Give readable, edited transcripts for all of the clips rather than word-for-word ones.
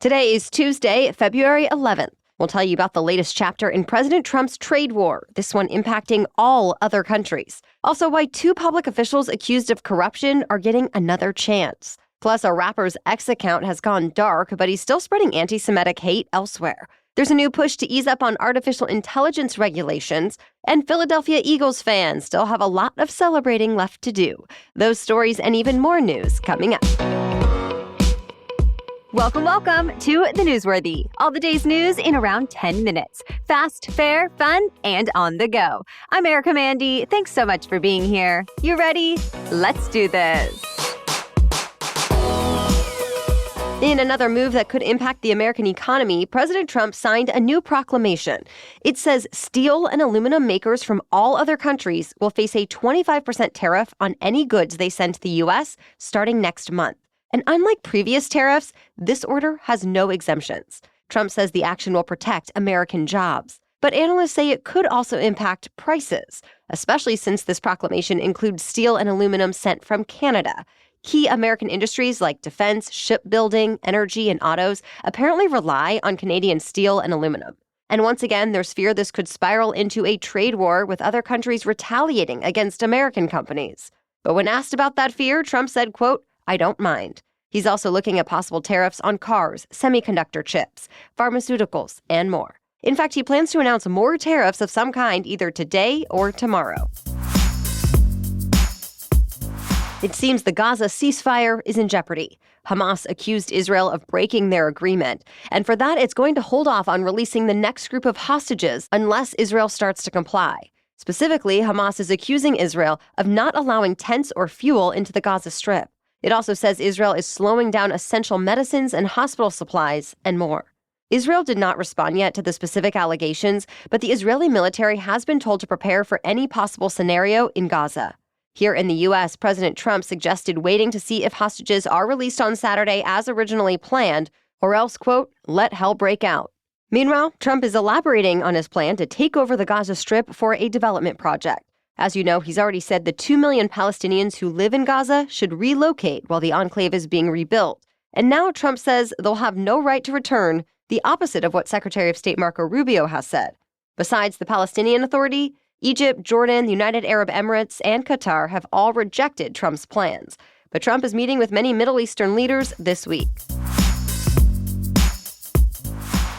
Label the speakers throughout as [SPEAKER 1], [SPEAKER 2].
[SPEAKER 1] Today is Tuesday, February 11th. We'll tell you about the latest chapter in President Trump's trade war, this one impacting all other countries. Also, why two public officials accused of corruption are getting another chance. Plus, a rapper's X account has gone dark, but he's still spreading anti-Semitic hate elsewhere. There's a new push to ease up on artificial intelligence regulations, and Philadelphia Eagles fans still have a lot of celebrating left to do. Those stories and even more news coming up.
[SPEAKER 2] Welcome to The Newsworthy. All the day's news in around 10 minutes. Fast, fair, fun, and on the go. I'm Erica Mandy. Thanks so much for being here. You ready? Let's do this.
[SPEAKER 1] In another move that could impact the American economy, President Trump signed a new proclamation. It says steel and aluminum makers from all other countries will face a 25% tariff on any goods they send to the U.S. starting next month. And unlike previous tariffs, this order has no exemptions. Trump says the action will protect American jobs. But analysts say it could also impact prices, especially since this proclamation includes steel and aluminum sent from Canada. Key American industries like defense, shipbuilding, energy, and autos apparently rely on Canadian steel and aluminum. And once again, there's fear this could spiral into a trade war with other countries retaliating against American companies. But when asked about that fear, Trump said, quote, "I don't mind." He's also looking at possible tariffs on cars, semiconductor chips, pharmaceuticals, and more. In fact, he plans to announce more tariffs of some kind either today or tomorrow. It seems the Gaza ceasefire is in jeopardy. Hamas accused Israel of breaking their agreement, and for that, it's going to hold off on releasing the next group of hostages unless Israel starts to comply. Specifically, Hamas is accusing Israel of not allowing tents or fuel into the Gaza Strip. It also says Israel is slowing down essential medicines and hospital supplies and more. Israel did not respond yet to the specific allegations, but the Israeli military has been told to prepare for any possible scenario in Gaza. Here in the U.S., President Trump suggested waiting to see if hostages are released on Saturday as originally planned, or else, quote, let hell break out. Meanwhile, Trump is elaborating on his plan to take over the Gaza Strip for a development project. As you know, he's already said the 2 million Palestinians who live in Gaza should relocate while the enclave is being rebuilt. And now Trump says they'll have no right to return, the opposite of what Secretary of State Marco Rubio has said. Besides the Palestinian Authority, Egypt, Jordan, the United Arab Emirates, and Qatar have all rejected Trump's plans. But Trump is meeting with many Middle Eastern leaders this week.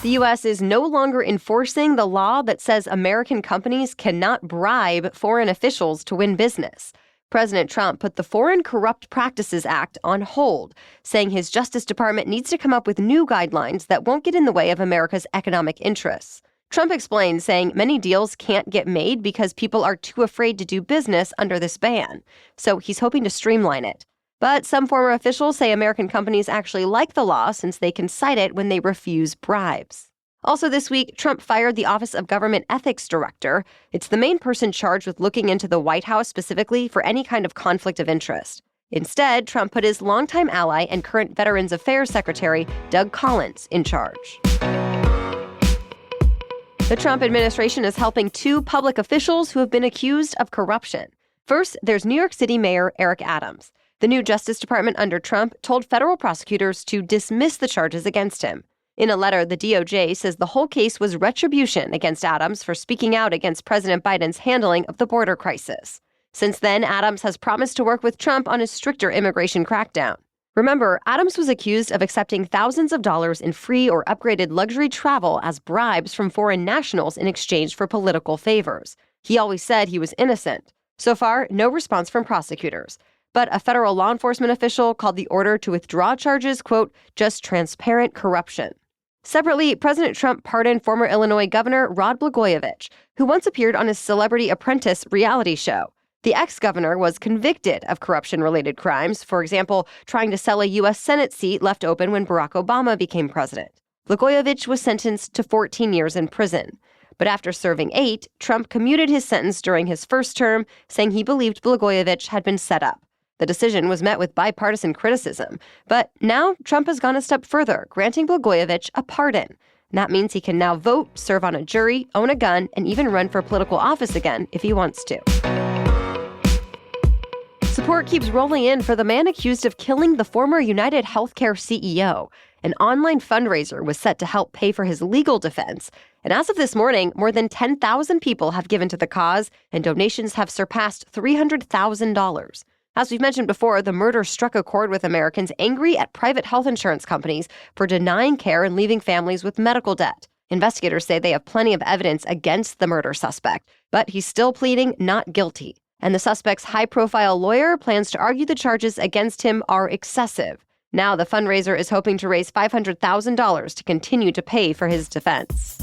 [SPEAKER 1] The U.S. is no longer enforcing the law that says American companies cannot bribe foreign officials to win business. President Trump put the Foreign Corrupt Practices Act on hold, saying his Justice Department needs to come up with new guidelines that won't get in the way of America's economic interests. Trump explained, saying many deals can't get made because people are too afraid to do business under this ban. So he's hoping to streamline it. But some former officials say American companies actually like the law since they can cite it when they refuse bribes. Also this week, Trump fired the Office of Government Ethics Director. It's the main person charged with looking into the White House specifically for any kind of conflict of interest. Instead, Trump put his longtime ally and current Veterans Affairs Secretary, Doug Collins, in charge. The Trump administration is helping two public officials who have been accused of corruption. First, there's New York City Mayor Eric Adams. The new Justice Department under Trump told federal prosecutors to dismiss the charges against him. In a letter, the DOJ says the whole case was retribution against Adams for speaking out against President Biden's handling of the border crisis. Since then, Adams has promised to work with Trump on a stricter immigration crackdown. Remember, Adams was accused of accepting thousands of dollars in free or upgraded luxury travel as bribes from foreign nationals in exchange for political favors. He always said he was innocent. So far, no response from prosecutors. But a federal law enforcement official called the order to withdraw charges, quote, just transparent corruption. Separately, President Trump pardoned former Illinois Governor Rod Blagojevich, who once appeared on his Celebrity Apprentice reality show. The ex-governor was convicted of corruption-related crimes, for example, trying to sell a U.S. Senate seat left open when Barack Obama became president. Blagojevich was sentenced to 14 years in prison. But after serving 8, Trump commuted his sentence during his first term, saying he believed Blagojevich had been set up. The decision was met with bipartisan criticism. But now Trump has gone a step further, granting Blagojevich a pardon. And that means he can now vote, serve on a jury, own a gun, and even run for political office again if he wants to. Support keeps rolling in for the man accused of killing the former United Healthcare CEO. An online fundraiser was set to help pay for his legal defense. And as of this morning, more than 10,000 people have given to the cause, and donations have surpassed $300,000. As we've mentioned before, the murder struck a chord with Americans angry at private health insurance companies for denying care and leaving families with medical debt. Investigators say they have plenty of evidence against the murder suspect, but he's still pleading not guilty. And the suspect's high-profile lawyer plans to argue the charges against him are excessive. Now the fundraiser is hoping to raise $500,000 to continue to pay for his defense.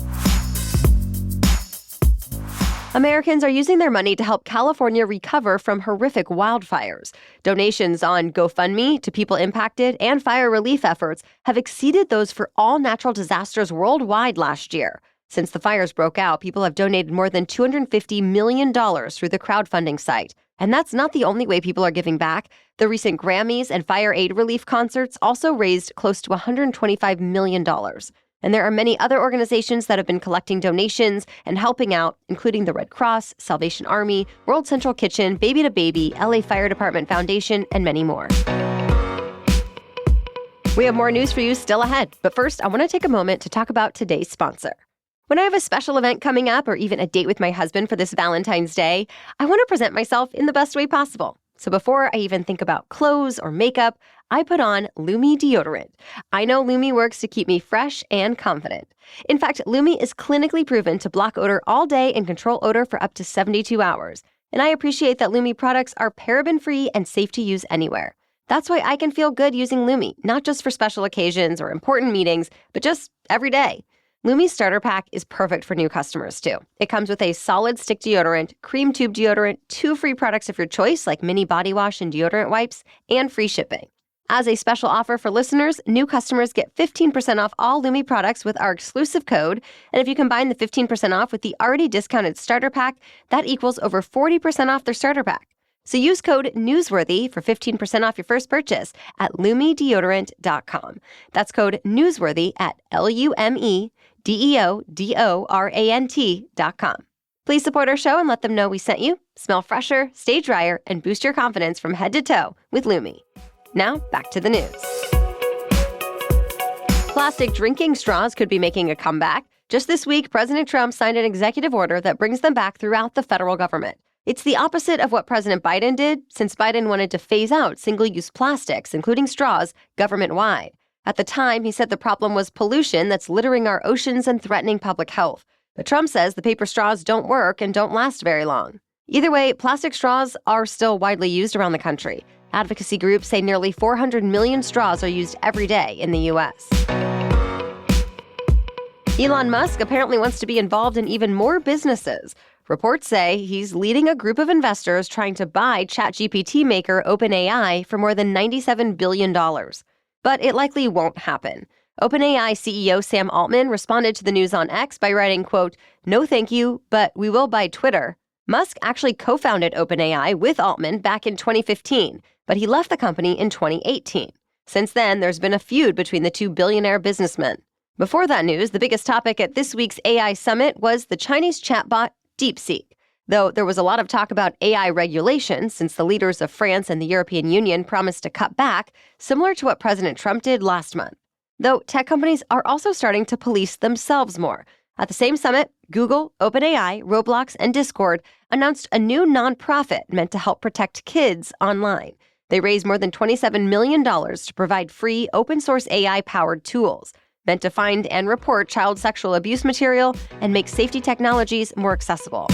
[SPEAKER 1] Americans are using their money to help California recover from horrific wildfires. Donations on GoFundMe to people impacted and fire relief efforts have exceeded those for all natural disasters worldwide last year. Since the fires broke out, people have donated more than $250 million through the crowdfunding site. And that's not the only way people are giving back. The recent Grammys and fire aid relief concerts also raised close to $125 million. And there are many other organizations that have been collecting donations and helping out, including the Red Cross, Salvation Army, World Central Kitchen, Baby to Baby, LA Fire Department Foundation, and many more. We have more news for you still ahead. But first, I want to take a moment to talk about today's sponsor. When I have a special event coming up or even a date with my husband for this Valentine's Day, I want to present myself in the best way possible. So before I even think about clothes or makeup, I put on Lumi deodorant. I know Lumi works to keep me fresh and confident. In fact, Lumi is clinically proven to block odor all day and control odor for up to 72 hours. And I appreciate that Lumi products are paraben-free and safe to use anywhere. That's why I can feel good using Lumi, not just for special occasions or important meetings, but just every day. Lumi's starter pack is perfect for new customers, too. It comes with a solid stick deodorant, cream tube deodorant, 2 free products of your choice like mini body wash and deodorant wipes, and free shipping. As a special offer for listeners, new customers get 15% off all Lumi products with our exclusive code. And if you combine the 15% off with the already discounted starter pack, that equals over 40% off their starter pack. So use code NEWSWORTHY for 15% off your first purchase at LumiDeodorant.com. That's code NEWSWORTHY at LumiDeodorant.com. Please support our show and let them know we sent you. Smell fresher, stay drier, and boost your confidence from head to toe with Lumi. Now, back to the news. Plastic drinking straws could be making a comeback. Just this week, President Trump signed an executive order that brings them back throughout the federal government. It's the opposite of what President Biden did, since Biden wanted to phase out single-use plastics, including straws, government-wide. At the time, he said the problem was pollution that's littering our oceans and threatening public health. But Trump says the paper straws don't work and don't last very long. Either way, plastic straws are still widely used around the country. Advocacy groups say nearly 400 million straws are used every day in the U.S. Elon Musk apparently wants to be involved in even more businesses. Reports say he's leading a group of investors trying to buy ChatGPT maker OpenAI for more than $97 billion. But it likely won't happen. OpenAI CEO Sam Altman responded to the news on X by writing, quote, "No thank you, but we will buy Twitter." Musk actually co-founded OpenAI with Altman back in 2015, but he left the company in 2018. Since then, there's been a feud between the two billionaire businessmen. Before that news, the biggest topic at this week's AI summit was the Chinese chatbot DeepSeek. Though there was a lot of talk about AI regulation since the leaders of France and the European Union promised to cut back, similar to what President Trump did last month. Though tech companies are also starting to police themselves more. At the same summit, Google, OpenAI, Roblox, and Discord announced a new nonprofit meant to help protect kids online. They raised more than $27 million to provide free open-source AI-powered tools, meant to find and report child sexual abuse material and make safety technologies more accessible.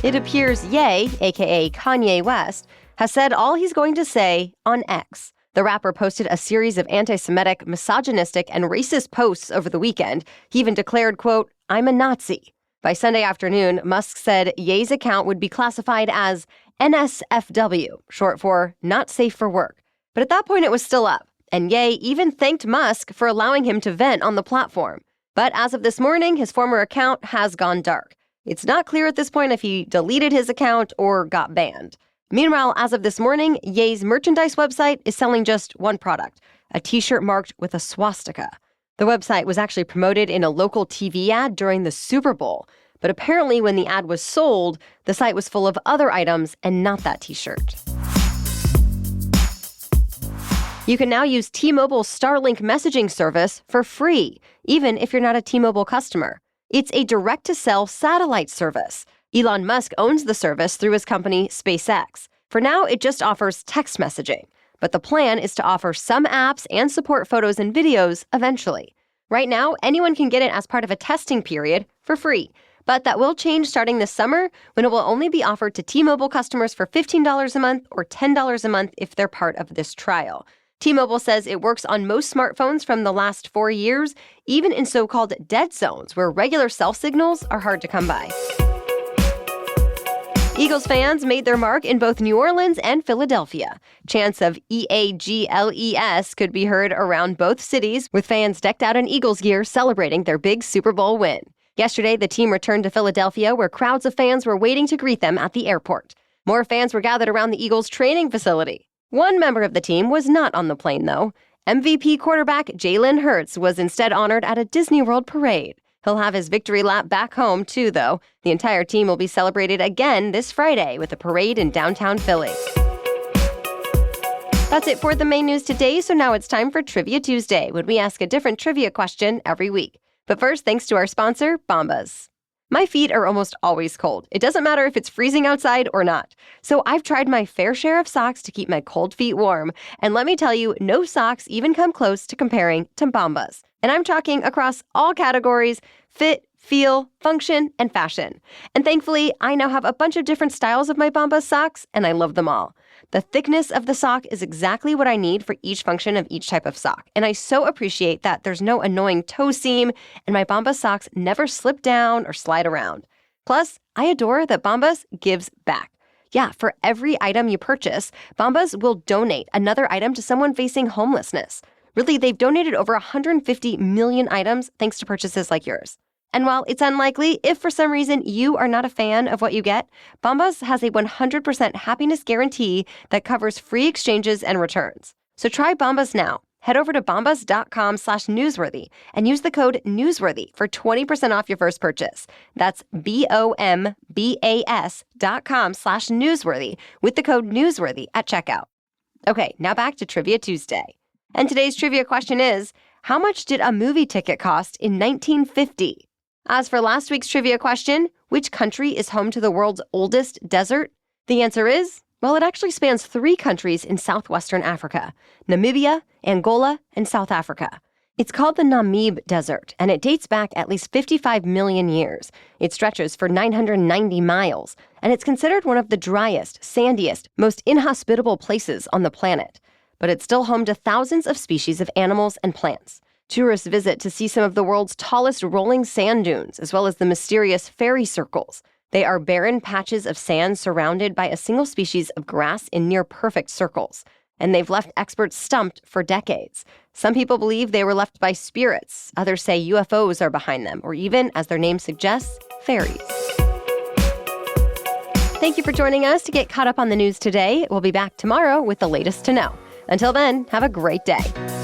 [SPEAKER 1] It appears Ye, aka Kanye West, has said all he's going to say on X. The rapper posted a series of anti-Semitic, misogynistic, and racist posts over the weekend. He even declared, quote, "I'm a Nazi." By Sunday afternoon, Musk said Ye's account would be classified as NSFW, short for Not Safe for Work. But at that point, it was still up. And Ye even thanked Musk for allowing him to vent on the platform. But as of this morning, his former account has gone dark. It's not clear at this point if he deleted his account or got banned. Meanwhile, as of this morning, Ye's merchandise website is selling just one product, a t-shirt marked with a swastika. The website was actually promoted in a local TV ad during the Super Bowl. But apparently when the ad was sold, the site was full of other items and not that t-shirt. You can now use T-Mobile's Starlink messaging service for free, even if you're not a T-Mobile customer. It's a direct-to-cell satellite service. Elon Musk owns the service through his company SpaceX. For now, it just offers text messaging, but the plan is to offer some apps and support photos and videos eventually. Right now, anyone can get it as part of a testing period for free, but that will change starting this summer when it will only be offered to T-Mobile customers for $15 a month or $10 a month if they're part of this trial. T-Mobile says it works on most smartphones from the last 4 years, even in so-called dead zones where regular cell signals are hard to come by. Eagles fans made their mark in both New Orleans and Philadelphia. Chants of EAGLES could be heard around both cities, with fans decked out in Eagles gear celebrating their big Super Bowl win. Yesterday, the team returned to Philadelphia, where crowds of fans were waiting to greet them at the airport. More fans were gathered around the Eagles' training facility. One member of the team was not on the plane, though. MVP quarterback Jalen Hurts was instead honored at a Disney World parade. He'll have his victory lap back home, too, though. The entire team will be celebrated again this Friday with a parade in downtown Philly. That's it for the main news today, so now it's time for Trivia Tuesday, when we ask a different trivia question every week. But first, thanks to our sponsor, Bombas. My feet are almost always cold. It doesn't matter if it's freezing outside or not. So I've tried my fair share of socks to keep my cold feet warm. And let me tell you, no socks even come close to comparing to Bombas. And I'm talking across all categories: fit, feel, function, and fashion. And thankfully, I now have a bunch of different styles of my Bombas socks, and I love them all. The thickness of the sock is exactly what I need for each function of each type of sock. And I so appreciate that there's no annoying toe seam, and my Bombas socks never slip down or slide around. Plus, I adore that Bombas gives back. Yeah, for every item you purchase, Bombas will donate another item to someone facing homelessness. Really, they've donated over 150 million items thanks to purchases like yours. And while it's unlikely, if for some reason you are not a fan of what you get, Bombas has a 100% happiness guarantee that covers free exchanges and returns. So try Bombas now. Head over to bombas.com/newsworthy and use the code newsworthy for 20% off your first purchase. That's BOMBAS.com/newsworthy with the code newsworthy at checkout. Okay, now back to Trivia Tuesday. And today's trivia question is, how much did a movie ticket cost in 1950? As for last week's trivia question, which country is home to the world's oldest desert? The answer is, well, it actually spans 3 countries in southwestern Africa: Namibia, Angola, and South Africa. It's called the Namib Desert, and it dates back at least 55 million years. It stretches for 990 miles, and it's considered one of the driest, sandiest, most inhospitable places on the planet. But it's still home to thousands of species of animals and plants. Tourists visit to see some of the world's tallest rolling sand dunes, as well as the mysterious fairy circles. They are barren patches of sand surrounded by a single species of grass in near-perfect circles. And they've left experts stumped for decades. Some people believe they were left by spirits. Others say UFOs are behind them, or even, as their name suggests, fairies. Thank you for joining us to get caught up on the news today. We'll be back tomorrow with the latest to know. Until then, have a great day.